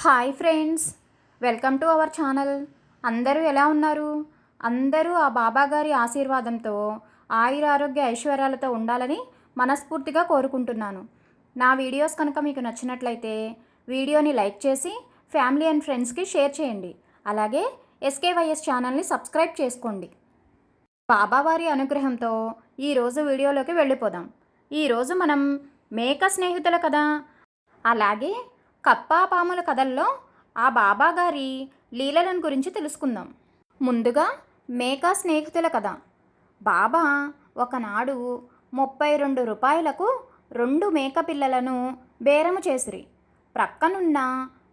Hi friends, welcome to our channel. అందరూ ఎలా ఉన్నారు? అందరూ ఆ బాబా గారి ఆశీర్వాదంతో ఆయురారోగ్య ఐశ్వర్యాలతో ఉండాలని మనస్ఫూర్తిగా కోరుకుంటున్నాను. నా వీడియోస్ కనుక మీకు నచ్చినట్లయితే వీడియోని లైక్ చేసి ఫ్యామిలీ అండ్ ఫ్రెండ్స్కి షేర్ చేయండి. అలాగే ఎస్కేవైఎస్ ఛానల్ని సబ్స్క్రైబ్ చేసుకోండి. బాబావారి అనుగ్రహంతో ఈరోజు వీడియోలోకి వెళ్ళిపోదాం. ఈరోజు మనం మేక స్నేహితుల కథ, అలాగే కప్పా పాముల కథల్లో ఆ బాబాగారి లీలలను గురించి తెలుసుకుందాం. ముందుగా మేక స్నేహితుల కథ. బాబా ఒకనాడు 32 రూపాయలకు 2 మేక పిల్లలను బేరము చేసిరి. ప్రక్కనున్న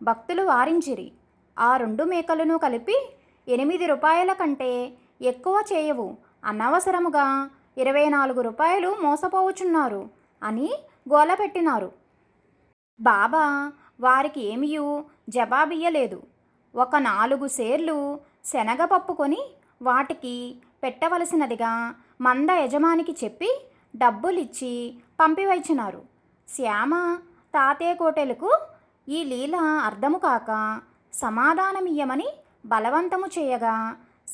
భక్తులు వారించిరి. ఆ 2 మేకలను కలిపి 8 రూపాయల కంటే ఎక్కువ చేయవు, అనవసరముగా 24 రూపాయలు మోసపోవచున్నారు అని గోలపెట్టినారు. బాబా వారికి ఏమీయూ జవాబియ్యలేదు. ఒక 4 సేర్లు శనగపప్పు కొని వాటికి పెట్టవలసినదిగా మంద యజమానికి చెప్పి డబ్బులిచ్చి పంపివచ్చినారు. శ్యామ తాతయ్య కోటెలకు ఈ లీల అర్థము కాక సమాధానమియ్యమని బలవంతము చేయగా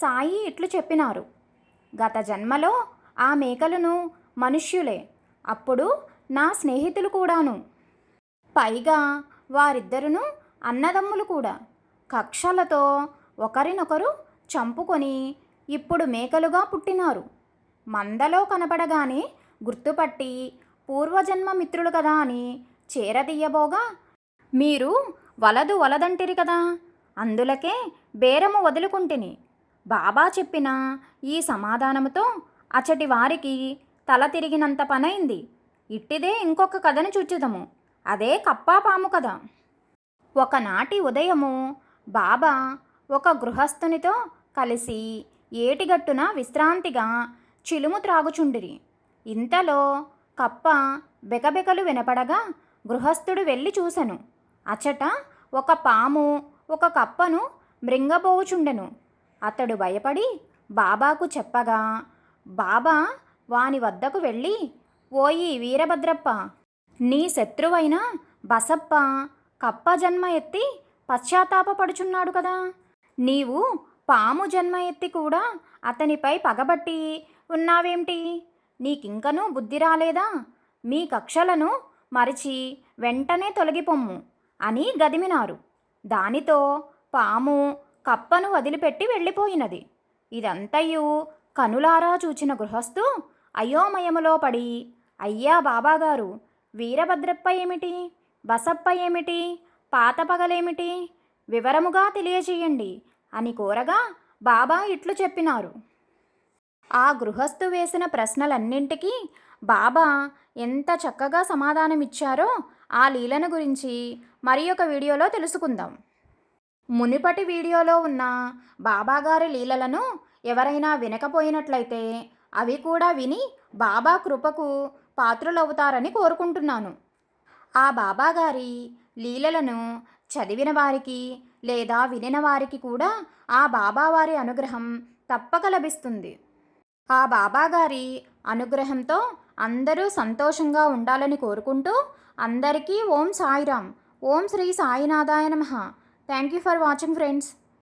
సాయి ఇట్లు చెప్పినారు: గత జన్మలో ఆ మేకలను మనుష్యులే, అప్పుడు నా స్నేహితులు కూడాను. పైగా వారిద్దరును అన్నదమ్ములు కూడా. కక్షలతో ఒకరినొకరు చంపుకొని ఇప్పుడు మేకలుగా పుట్టినారు. మందలో కనపడగానే గుర్తుపట్టి పూర్వజన్మ మిత్రులు కదా అని చేరదీయబోగా మీరు వలదంటిరి కదా, అందులకే బేరము వదులుకుంటిని. బాబా చెప్పిన ఈ సమాధానముతో అచటి వారికి తల తిరిగినంత పనైంది. ఇట్టిదే ఇంకొక కథను చూచుదము. అదే కప్పా పాము కథ. ఒకనాటి ఉదయము బాబా ఒక గృహస్థునితో కలిసి ఏటిగట్టున విశ్రాంతిగా చిలుము త్రాగుచుండిరి. ఇంతలో కప్ప బెకబెకలు వినపడగా గృహస్థుడు వెళ్ళి చూసెను. అచట ఒక పాము ఒక కప్పను మృంగబోవుచుండెను. అతడు భయపడి బాబాకు చెప్పగా బాబా వాని వద్దకు వెళ్ళి, ఓయి వీరభద్రప్ప, నీ శత్రువైన బసప్ప కప్ప జన్మ ఎత్తి పశ్చాత్తాపపడుచున్నాడు కదా, నీవు పాము జన్మ ఎత్తి కూడా అతనిపై పగబట్టి ఉన్నావేమిటి? నీకింకనూ బుద్ధి రాలేదా? మీ కక్షలను మరిచి వెంటనే తొలగిపొమ్ము అని గదిమినారు. దానితో పాము కప్పను వదిలిపెట్టి వెళ్ళిపోయినది. ఇదంతయు కనులారా చూచిన గృహస్థు అయోమయములో పడి, అయ్యా బాబాగారు, వీరభద్రప్ప ఏమిటి, బసప్ప ఏమిటి, పాత పగలేమిటి, వివరముగా తెలియచేయండి అని కోరగా బాబా ఇట్లు చెప్పినారు. ఆ గృహస్థు వేసిన ప్రశ్నలన్నింటికీ బాబా ఎంత చక్కగా సమాధానమిచ్చారో ఆ లీలను గురించి మరి ఒక వీడియోలో తెలుసుకుందాం. మునుపటి వీడియోలో ఉన్న బాబాగారి లీలలను ఎవరైనా వినకపోయినట్లయితే అవి కూడా విని బాబా కృపకు పాత్రులవుతారని కోరుకుంటున్నాను. ఆ బాబాగారి లీలలను చదివిన వారికి లేదా వినిన వారికి కూడా ఆ బాబావారి అనుగ్రహం తప్పక లభిస్తుంది. ఆ బాబాగారి అనుగ్రహంతో అందరూ సంతోషంగా ఉండాలని కోరుకుంటూ అందరికీ ఓం సాయిరామ్, ఓం శ్రీ సాయినాథాయ నమః. Thank you for watching friends.